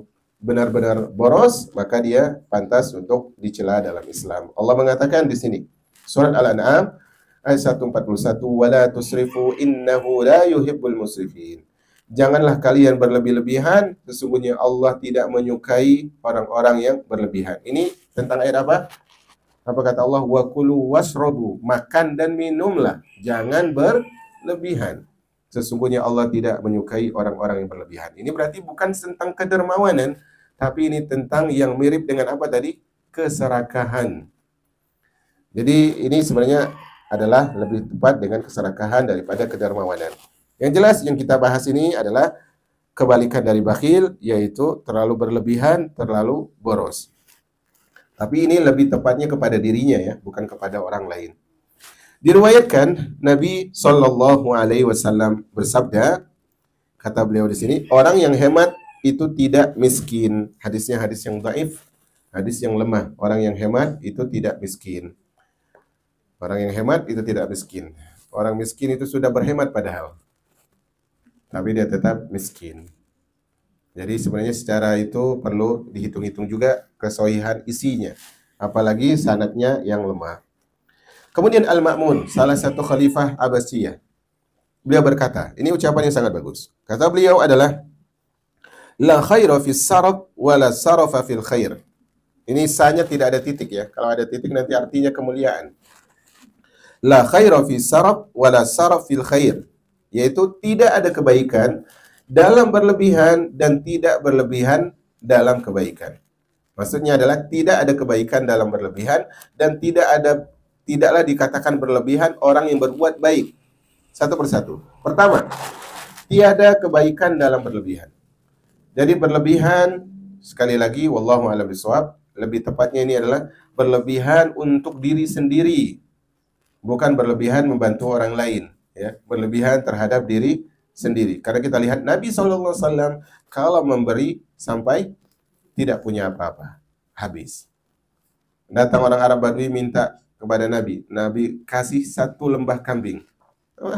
benar-benar boros, maka dia pantas untuk dicela dalam Islam. Allah mengatakan di sini, surat Al-An'am ayat 141, wala tusrifu innahu la yuhibbul musrifin. Janganlah kalian berlebih-lebihan, sesungguhnya Allah tidak menyukai orang-orang yang berlebihan. Ini tentang ayat apa? Apa kata Allah? Wa kulu wasrobu, makan dan minumlah, jangan berlebihan. Sesungguhnya Allah tidak menyukai orang-orang yang berlebihan. Ini berarti bukan tentang kedermawanan, tapi ini tentang yang mirip dengan apa tadi? Keserakahan. Jadi ini sebenarnya adalah lebih tepat dengan keserakahan daripada kedermawanan. Yang jelas yang kita bahas ini adalah kebalikan dari bakhil, yaitu terlalu berlebihan, terlalu boros. Tapi ini lebih tepatnya kepada dirinya ya, bukan kepada orang lain. Diriwayatkan Nabi Shallallahu Alaihi Wasallam bersabda, kata beliau di sini, orang yang hemat itu tidak miskin. Hadisnya hadis yang dhaif, hadis yang lemah. Orang yang hemat itu tidak miskin. Orang yang hemat itu tidak miskin. Orang miskin itu sudah berhemat padahal, tapi dia tetap miskin. Jadi sebenarnya secara itu perlu dihitung-hitung juga kesohihan isinya, apalagi sanadnya yang lemah. Kemudian Al-Ma'mun, salah satu khalifah Abbasiyah, beliau berkata, ini ucapan yang sangat bagus. Kata beliau adalah, la khaira fis saraf wa la sarafa fil khair. Ini sanya tidak ada titik ya. Kalau ada titik nanti artinya kemuliaan. La khaira fis saraf wa la saraf fil khair. Yaitu tidak ada kebaikan dalam berlebihan dan tidak berlebihan dalam kebaikan. Maksudnya adalah tidak ada kebaikan dalam berlebihan dan tidaklah dikatakan berlebihan orang yang berbuat baik. Satu persatu. Pertama, tiada kebaikan dalam berlebihan. Jadi berlebihan, sekali lagi, wallahu a'lam bishawab, lebih tepatnya ini adalah berlebihan untuk diri sendiri, bukan berlebihan membantu orang lain, ya. Berlebihan terhadap diri sendiri. Karena kita lihat Nabi SAW kalau memberi sampai tidak punya apa-apa, habis. Datang orang Arab Badui minta kepada Nabi, Nabi kasih 1 lembah kambing,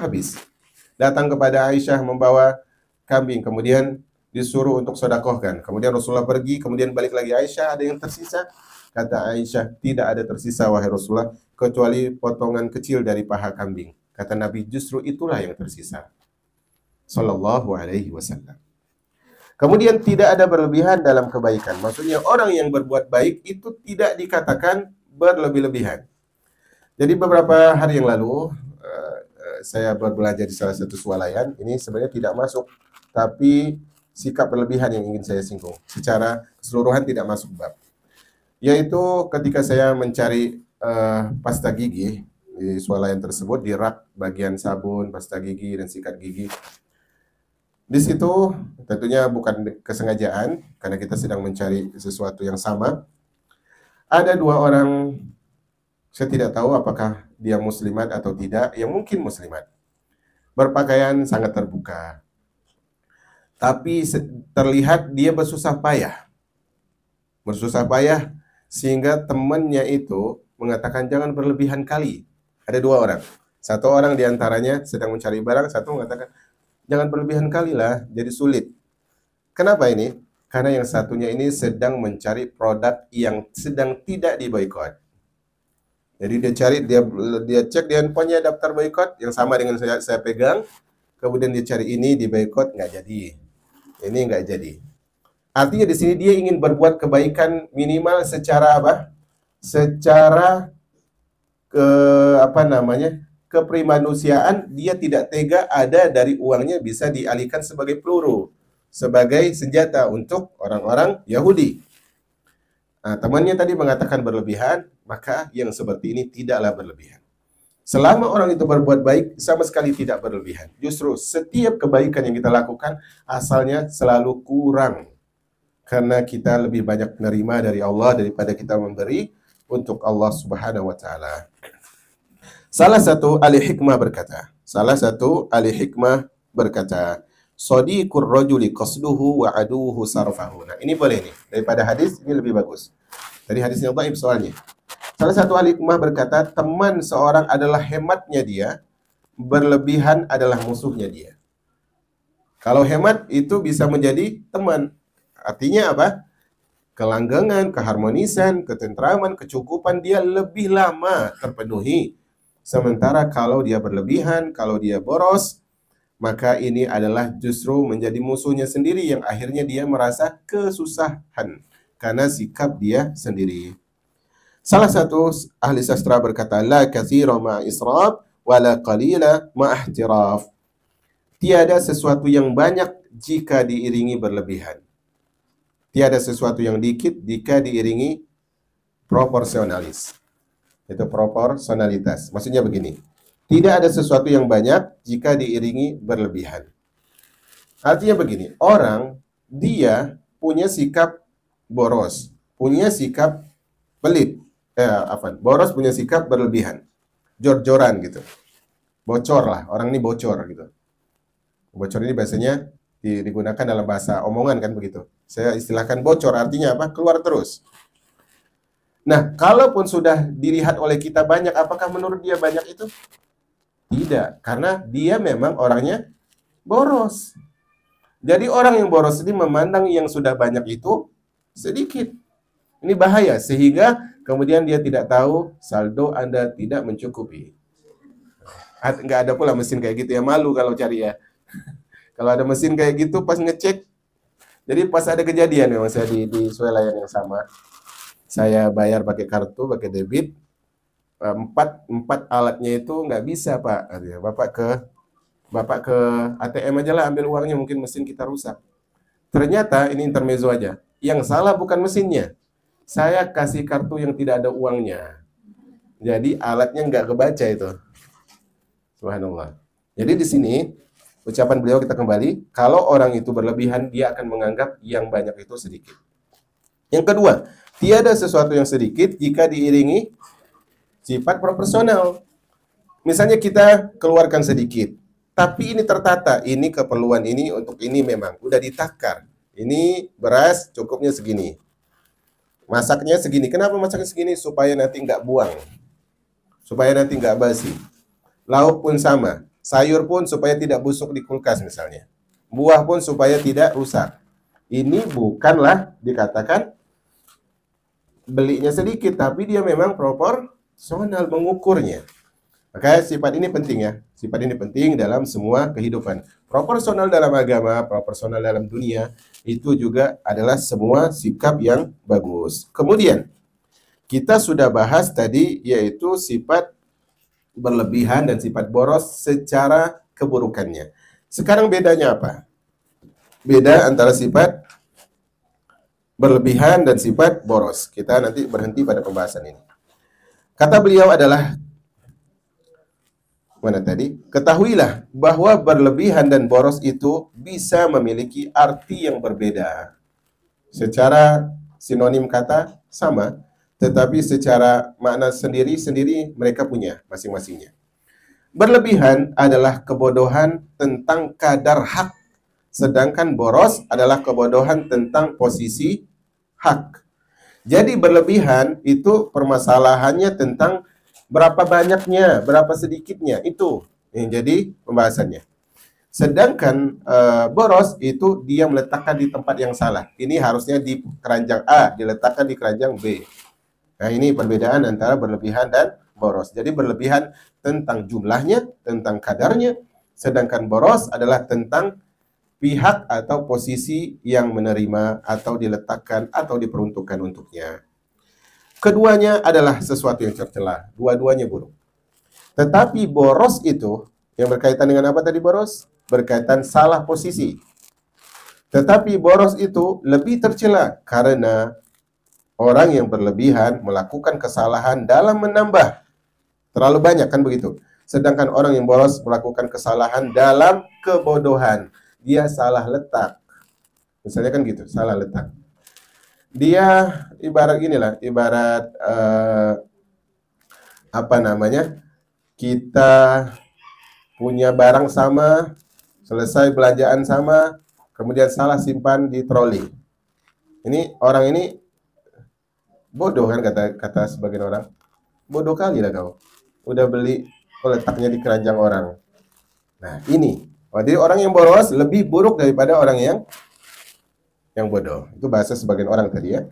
habis. Datang kepada Aisyah membawa kambing, kemudian disuruh untuk sedekahkan. Kemudian Rasulullah pergi, kemudian balik lagi, Aisyah ada yang tersisa? Kata Aisyah, tidak ada tersisa wahai Rasulullah, kecuali potongan kecil dari paha kambing. Kata Nabi, justru itulah yang tersisa. Sallallahu alaihi wasallam. Kemudian tidak ada berlebihan dalam kebaikan. Maksudnya orang yang berbuat baik itu tidak dikatakan berlebih-lebihan. Jadi beberapa hari yang lalu saya berbelanja di salah satu swalayan. Ini sebenarnya tidak masuk, tapi sikap berlebihan yang ingin saya singgung. Secara keseluruhan tidak masuk bab. Yaitu ketika saya mencari pasta gigi di swalayan tersebut, di rak bagian sabun, pasta gigi, dan sikat gigi. Di situ tentunya bukan kesengajaan, karena kita sedang mencari sesuatu yang sama. Ada 2 orang, saya tidak tahu apakah dia muslimat atau tidak, yang mungkin muslimat. Berpakaian sangat terbuka. Tapi terlihat dia bersusah payah. Bersusah payah sehingga temannya itu mengatakan jangan berlebihan kali. Ada 2 orang. Satu orang diantaranya sedang mencari barang, satu mengatakan jangan berlebihan kali lah, jadi sulit. Kenapa ini? Karena yang satunya ini sedang mencari produk yang sedang tidak diboikot. Jadi dia cek di handphonenya daftar boikot yang sama dengan saya pegang. Kemudian dia cari ini di boikot, nggak jadi. Ini nggak jadi. Artinya di sini dia ingin berbuat kebaikan minimal secara apa? Secara keprimanusiaan, dia tidak tega ada dari uangnya bisa dialihkan sebagai peluru, sebagai senjata untuk orang-orang Yahudi. Nah, temannya tadi mengatakan berlebihan, maka yang seperti ini tidaklah berlebihan. Selama orang itu berbuat baik, sama sekali tidak berlebihan. Justru setiap kebaikan yang kita lakukan, asalnya selalu kurang. Karena kita lebih banyak menerima dari Allah daripada kita memberi untuk Allah Subhanahu wa Ta'ala. Salah satu ahli hikmah berkata, Sadiqur rajuli qasduhu wa aduhu sarfahu. Nah, ini boleh nih. Daripada hadis, ini lebih bagus. Dari hadis yang dhaif soalnya. Salah satu ahli hikmah berkata, teman seorang adalah hematnya dia, berlebihan adalah musuhnya dia. Kalau hemat itu bisa menjadi teman. Artinya apa? Kelanggengan, keharmonisan, ketentraman, kecukupan dia lebih lama terpenuhi. Sementara kalau dia berlebihan, kalau dia boros, maka ini adalah justru menjadi musuhnya sendiri yang akhirnya dia merasa kesusahan karena sikap dia sendiri. Salah satu ahli sastra berkata, la katsira ma israf wa la qalila ma ihtiraf. Tiada sesuatu yang banyak jika diiringi berlebihan. Tiada sesuatu yang dikit jika diiringi proporsionalis. Itu proporsionalitas. Maksudnya begini. Tidak ada sesuatu yang banyak jika diiringi berlebihan. Artinya begini, orang dia punya sikap boros, punya sikap pelit. Boros punya sikap berlebihan. Jor-joran gitu. Bocor lah, orang ini bocor gitu. Bocor ini biasanya digunakan dalam bahasa omongan kan begitu. Saya istilahkan bocor, artinya apa? Keluar terus. Nah, kalaupun sudah dilihat oleh kita banyak, apakah menurut dia banyak itu? Tidak, karena dia memang orangnya boros. Jadi orang yang boros ini memandang yang sudah banyak itu sedikit. Ini bahaya, sehingga kemudian dia tidak tahu saldo Anda tidak mencukupi. Nggak ada pula mesin kayak gitu ya, malu kalau cari ya. Kalau ada mesin kayak gitu pas ngecek, jadi pas ada kejadian memang saya di swalayan yang sama, saya bayar pakai kartu, pakai debit, empat alatnya itu nggak bisa Pak, Bapak ke ATM aja lah ambil uangnya, mungkin mesin kita rusak. Ternyata ini intermezzo aja, yang salah bukan mesinnya, saya kasih kartu yang tidak ada uangnya, jadi alatnya nggak kebaca itu. Subhanallah. Jadi di sini ucapan beliau kita kembali, kalau orang itu berlebihan, dia akan menganggap yang banyak itu sedikit. Yang kedua, tiada sesuatu yang sedikit jika diiringi sifat proporsional. Misalnya kita keluarkan sedikit, tapi ini tertata, ini keperluan ini untuk ini memang udah ditakar. Ini beras cukupnya segini. Masaknya segini. Kenapa masaknya segini? Supaya nanti nggak buang. Supaya nanti nggak basi. Lauk pun sama. Sayur pun supaya tidak busuk di kulkas misalnya. Buah pun supaya tidak rusak. Ini bukanlah dikatakan belinya sedikit, tapi dia memang proporsional mengukurnya. Maka sifat ini penting ya. Sifat ini penting dalam semua kehidupan. Proporsional dalam agama, proporsional dalam dunia, itu juga adalah semua sikap yang bagus. Kemudian, kita sudah bahas tadi yaitu sifat berlebihan dan sifat boros secara keburukannya. Sekarang bedanya apa? Beda antara sifat berlebihan dan sifat boros. Kita nanti berhenti pada pembahasan ini. Kata beliau adalah, mana tadi? Ketahuilah bahwa berlebihan dan boros itu bisa memiliki arti yang berbeda. Secara sinonim kata sama, tetapi secara makna sendiri-sendiri mereka punya masing-masingnya. Berlebihan adalah kebodohan tentang kadar hak, sedangkan boros adalah kebodohan tentang posisi hak. Jadi berlebihan itu permasalahannya tentang berapa banyaknya, berapa sedikitnya, itu yang jadi pembahasannya. Sedangkan boros itu dia meletakkan di tempat yang salah. Ini harusnya di keranjang A, diletakkan di keranjang B. Nah, ini perbedaan antara berlebihan dan boros. Jadi berlebihan tentang jumlahnya, tentang kadarnya, sedangkan boros adalah tentang pihak atau posisi yang menerima atau diletakkan atau diperuntukkan untuknya. Keduanya adalah sesuatu yang tercela, dua-duanya buruk. Tetapi boros itu yang berkaitan dengan apa tadi boros? Berkaitan salah posisi. Tetapi boros itu lebih tercela karena orang yang berlebihan melakukan kesalahan dalam menambah. Terlalu banyak kan begitu. Sedangkan orang yang boros melakukan kesalahan dalam kebodohan. Dia salah letak. Misalnya kan gitu, salah letak. Dia ibarat inilah, ibarat kita punya barang sama, selesai belanjaan sama, kemudian salah simpan di troli. Ini orang ini bodoh kan, kata sebagian orang. Bodoh kali lah kau. Udah beli, kok letaknya di keranjang orang. Nah ini, jadi orang yang boros lebih buruk daripada orang yang bodoh. Itu bahasa sebagian orang tadi ya.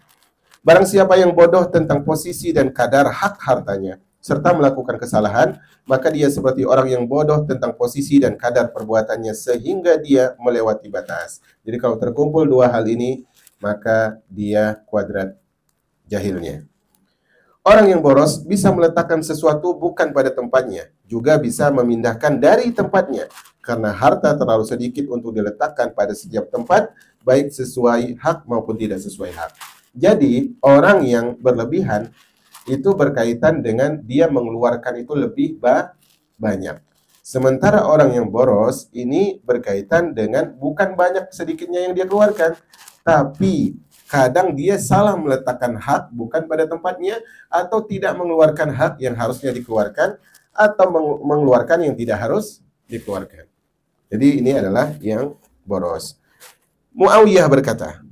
Barang siapa yang bodoh tentang posisi dan kadar hak hartanya, serta melakukan kesalahan, maka dia seperti orang yang bodoh tentang posisi dan kadar perbuatannya sehingga dia melewati batas. Jadi kalau terkumpul dua hal ini, maka dia kuadrat jahilnya. Orang yang boros bisa meletakkan sesuatu bukan pada tempatnya, juga bisa memindahkan dari tempatnya, karena harta terlalu sedikit untuk diletakkan pada setiap tempat, baik sesuai hak maupun tidak sesuai hak. Jadi, orang yang berlebihan itu berkaitan dengan dia mengeluarkan itu lebih banyak. Sementara orang yang boros ini berkaitan dengan bukan banyak sedikitnya yang dia keluarkan, tapi kadang dia salah meletakkan hak bukan pada tempatnya, atau tidak mengeluarkan hak yang harusnya dikeluarkan, atau mengeluarkan yang tidak harus dikeluarkan. Jadi ini adalah yang boros. Muawiyah berkata,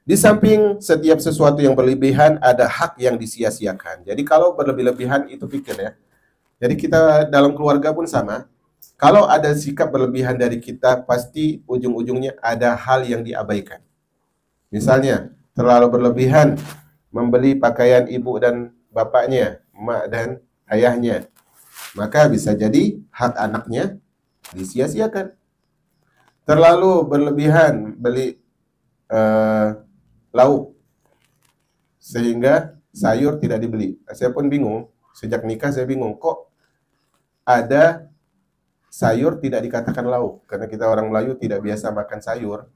di samping setiap sesuatu yang berlebihan ada hak yang disia-siakan. Jadi kalau berlebih-lebihan itu pikir ya. Jadi kita dalam keluarga pun sama. Kalau ada sikap berlebihan dari kita, pasti ujung-ujungnya ada hal yang diabaikan. Misalnya, terlalu berlebihan membeli pakaian ibu dan bapaknya, emak dan ayahnya. Maka bisa jadi hak anaknya disia-siakan. Terlalu berlebihan beli lauk, sehingga sayur tidak dibeli. Saya pun bingung, sejak nikah saya bingung, kok ada sayur tidak dikatakan lauk, karena kita orang Melayu tidak biasa makan sayur,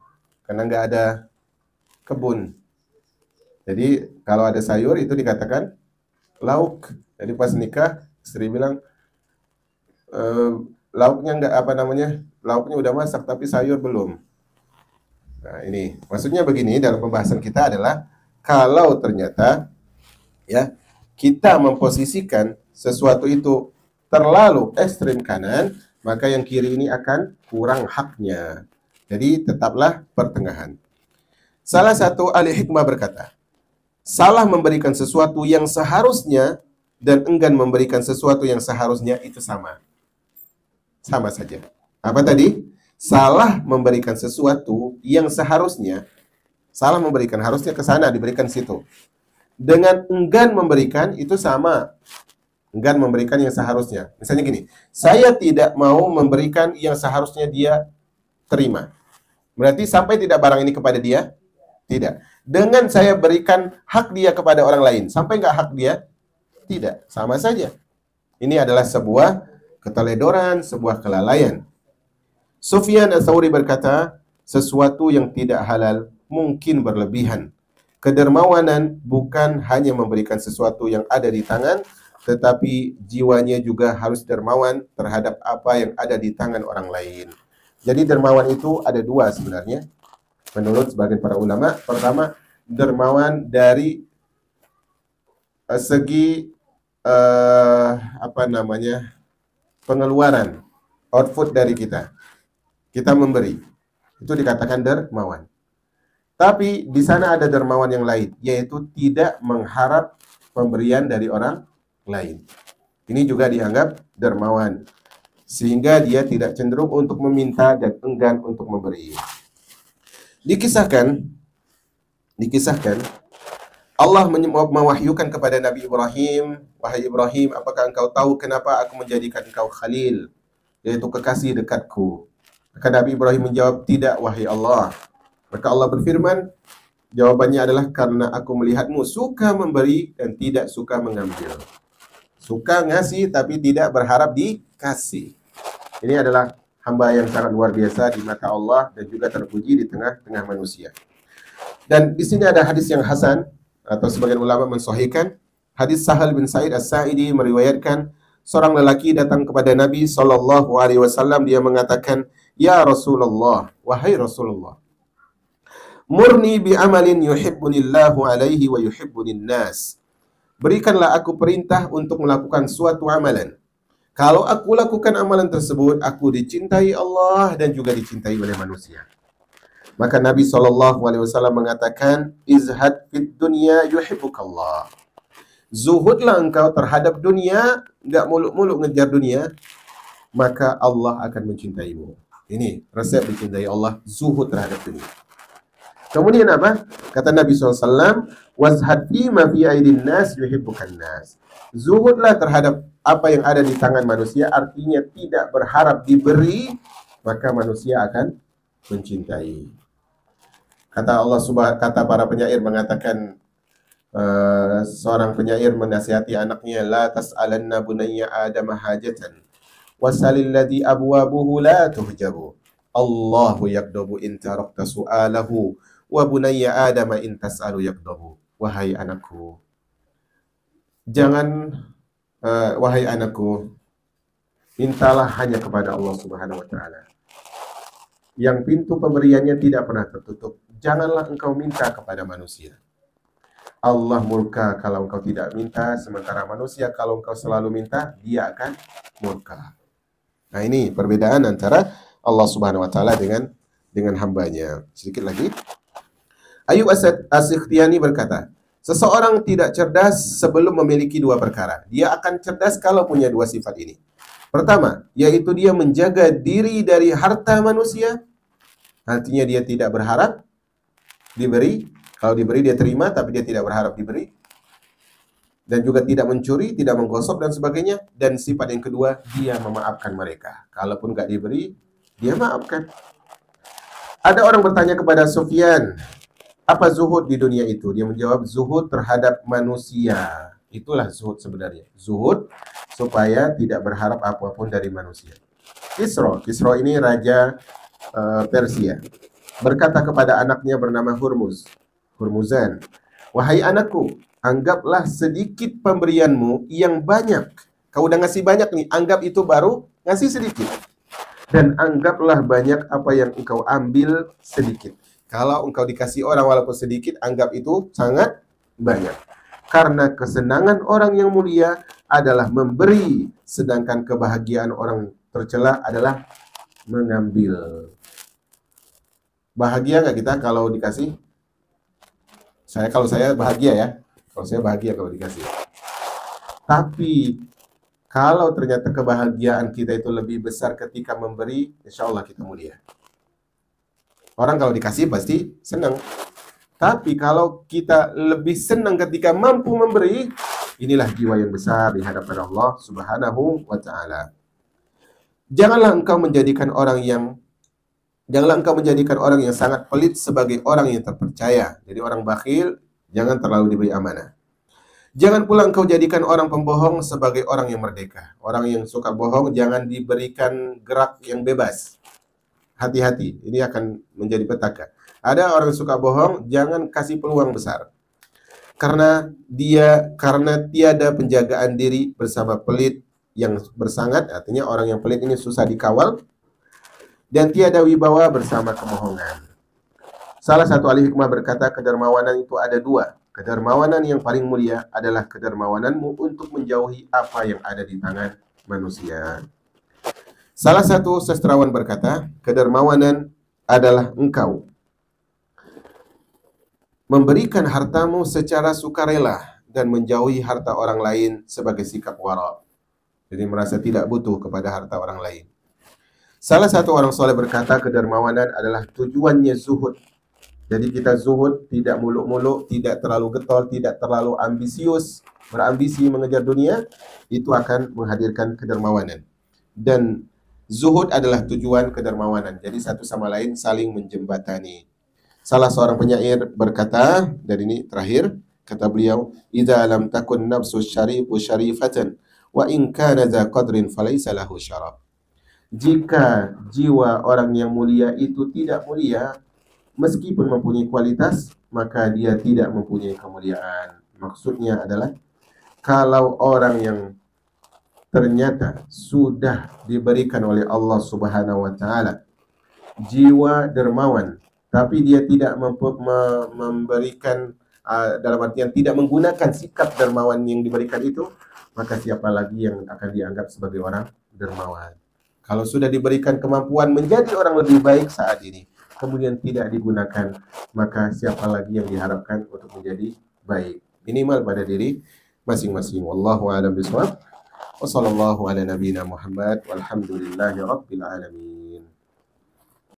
karena nggak ada kebun. Jadi kalau ada sayur itu dikatakan lauk. Jadi pas nikah, istri bilang, lauknya nggak lauknya udah masak tapi sayur belum. Nah ini, maksudnya begini, dalam pembahasan kita adalah, kalau ternyata ya kita memposisikan sesuatu itu terlalu ekstrim kanan, maka yang kiri ini akan kurang haknya. Jadi tetaplah pertengahan. Salah satu ahli hikmah berkata, salah memberikan sesuatu yang seharusnya dan enggan memberikan sesuatu yang seharusnya itu sama. Sama saja. Apa tadi? Salah memberikan sesuatu yang seharusnya, salah memberikan, harusnya ke sana, diberikan situ. Dengan enggan memberikan itu sama. Enggan memberikan yang seharusnya. Misalnya gini, saya tidak mau memberikan yang seharusnya dia terima. Berarti sampai tidak barang ini kepada dia? Tidak. Dengan saya berikan hak dia kepada orang lain, sampai nggak hak dia? Tidak. Sama saja. Ini adalah sebuah keteledoran, sebuah kelalaian. Sufyan Ats-Tsauri berkata, sesuatu yang tidak halal mungkin berlebihan. Kedermawanan bukan hanya memberikan sesuatu yang ada di tangan, tetapi jiwanya juga harus dermawan terhadap apa yang ada di tangan orang lain. Jadi dermawan itu ada dua sebenarnya, menurut sebagian para ulama. Pertama, dermawan dari segi pengeluaran, output dari kita. Kita memberi, itu dikatakan dermawan. Tapi di sana ada dermawan yang lain, yaitu tidak mengharap pemberian dari orang lain. Ini juga dianggap dermawan, sehingga dia tidak cenderung untuk meminta dan enggan untuk memberi. Dikisahkan Allah mewahyukan kepada Nabi Ibrahim, wahai Ibrahim, apakah engkau tahu kenapa aku menjadikan engkau Khalil, yaitu kekasih dekatku? Maka Nabi Ibrahim menjawab, tidak wahai Allah. Maka Allah berfirman, jawabannya adalah karena aku melihatmu suka memberi dan tidak suka mengambil. Suka ngasih tapi tidak berharap dikasih. Ini adalah hamba yang sangat luar biasa di mata Allah dan juga terpuji di tengah-tengah manusia. Dan di sini ada hadis yang hasan, atau sebagian ulama mensahihkan. Hadis Sahal bin Sa'id As-Sa'idi meriwayatkan, seorang lelaki datang kepada Nabi SAW. Dia mengatakan, ya Rasulullah, wahai Rasulullah, murni bi amalin yuhibbunillahu alaihi wa yuhibbunin nas. Berikanlah aku perintah untuk melakukan suatu amalan. Kalau aku lakukan amalan tersebut, aku dicintai Allah dan juga dicintai oleh manusia. Maka Nabi SAW mengatakan, izhad fid dunya yuhibbukallah. Zuhudlah engkau terhadap dunia, enggak muluk-muluk ngejar dunia, maka Allah akan mencintaimu. Ini resep dicintai Allah, zuhud terhadap dunia. Kemudian apa? Kata Nabi SAW, wazhad fima fi aidin nas yuhibbukan nas. Zuhudlah terhadap apa yang ada di tangan manusia, artinya tidak berharap diberi, maka manusia akan mencintai. Kata Allah kata para penyair mengatakan, Seorang penyair menasihati anaknya, la tas'alanna bunayya adama hajatan wasalil ladzi abwabuhu la tuhjabu. Allahu yakdabu in tarakta su'alahu wa bunayya adama in tas'alu yakdabu. Wahai anakku, jangan wahai anakku, mintalah hanya kepada Allah Subhanahu wa taala, yang pintu pemberiannya tidak pernah tertutup. Janganlah engkau minta kepada manusia. Allah murka kalau engkau tidak minta, sementara manusia kalau engkau selalu minta, dia akan murka. Nah, ini perbedaan antara Allah Subhanahu wa taala dengan hambanya. Sedikit lagi. Ayub As-Sikhtiyani berkata, seseorang tidak cerdas sebelum memiliki dua perkara. Dia akan cerdas kalau punya dua sifat ini. Pertama, yaitu dia menjaga diri dari harta manusia. Artinya dia tidak berharap diberi. Kalau diberi dia terima, tapi dia tidak berharap diberi. Dan juga tidak mencuri, tidak menggosok dan sebagainya. Dan sifat yang kedua, dia memaafkan mereka. Kalaupun nggak diberi, dia maafkan. Ada orang bertanya kepada Sufyan, apa zuhud di dunia itu? Dia menjawab, zuhud terhadap manusia. Itulah zuhud sebenarnya. Zuhud supaya tidak berharap apapun dari manusia. Kisra ini raja Persia, berkata kepada anaknya bernama Hurmuzan, wahai anakku, anggaplah sedikit pemberianmu yang banyak. Kau udah ngasih banyak nih, anggap itu baru ngasih sedikit. Dan anggaplah banyak apa yang engkau ambil sedikit. Kalau engkau dikasih orang walaupun sedikit, anggap itu sangat banyak. Karena kesenangan orang yang mulia adalah memberi, sedangkan kebahagiaan orang tercela adalah mengambil. Bahagia nggak kita kalau dikasih? Kalau saya bahagia ya. Kalau saya bahagia kalau dikasih. Tapi kalau ternyata kebahagiaan kita itu lebih besar ketika memberi, insya Allah kita mulia. Orang kalau dikasih pasti senang. Tapi kalau kita lebih senang ketika mampu memberi, inilah jiwa yang besar di hadapan Allah Subhanahu wa taala. Janganlah engkau menjadikan orang yang sangat pelit sebagai orang yang terpercaya. Jadi orang bakhil jangan terlalu diberi amanah. Jangan pula engkau jadikan orang pembohong sebagai orang yang merdeka. Orang yang suka bohong jangan diberikan gerak yang bebas. Hati-hati, ini akan menjadi petaka. Ada orang yang suka bohong, jangan kasih peluang besar. Karena tiada penjagaan diri bersama pelit yang bersangat, artinya orang yang pelit ini susah dikawal, dan tiada wibawa bersama kebohongan. Salah satu ahli hikmah berkata, kedermawanan itu ada dua. Kedermawanan yang paling mulia adalah kedermawananmu untuk menjauhi apa yang ada di tangan manusia. Salah satu sastrawan berkata, kedermawanan adalah engkau memberikan hartamu secara sukarela dan menjauhi harta orang lain sebagai sikap wara. Jadi merasa tidak butuh kepada harta orang lain. Salah satu orang soleh berkata, kedermawanan adalah tujuannya zuhud. Jadi kita zuhud, tidak muluk-muluk, tidak terlalu getol, tidak terlalu ambisius, berambisi mengejar dunia, itu akan menghadirkan kedermawanan. Dan zuhud adalah tujuan kedermawanan. Jadi satu sama lain saling menjembatani. Salah seorang penyair berkata, dan ini terakhir, kata beliau, idza lam takun nafsu syarifu syarifatan wa in kana dza qadrin falaysa lahu syaraf. Jika jiwa orang yang mulia itu tidak mulia, meskipun mempunyai kualitas, maka dia tidak mempunyai kemuliaan. Maksudnya adalah, kalau orang yang ternyata sudah diberikan oleh Allah Subhanahu wa taala jiwa dermawan, tapi dia tidak memberikan, dalam artian tidak menggunakan sikap dermawan yang diberikan itu, maka siapa lagi yang akan dianggap sebagai orang dermawan? Kalau sudah diberikan kemampuan menjadi orang lebih baik saat ini, kemudian tidak digunakan, maka siapa lagi yang diharapkan untuk menjadi baik? Minimal pada diri masing-masing. Wallahu a'lam bishawab. Wassallallahu ala nabiyyina Muhammad walhamdulillahi rabbil alamin.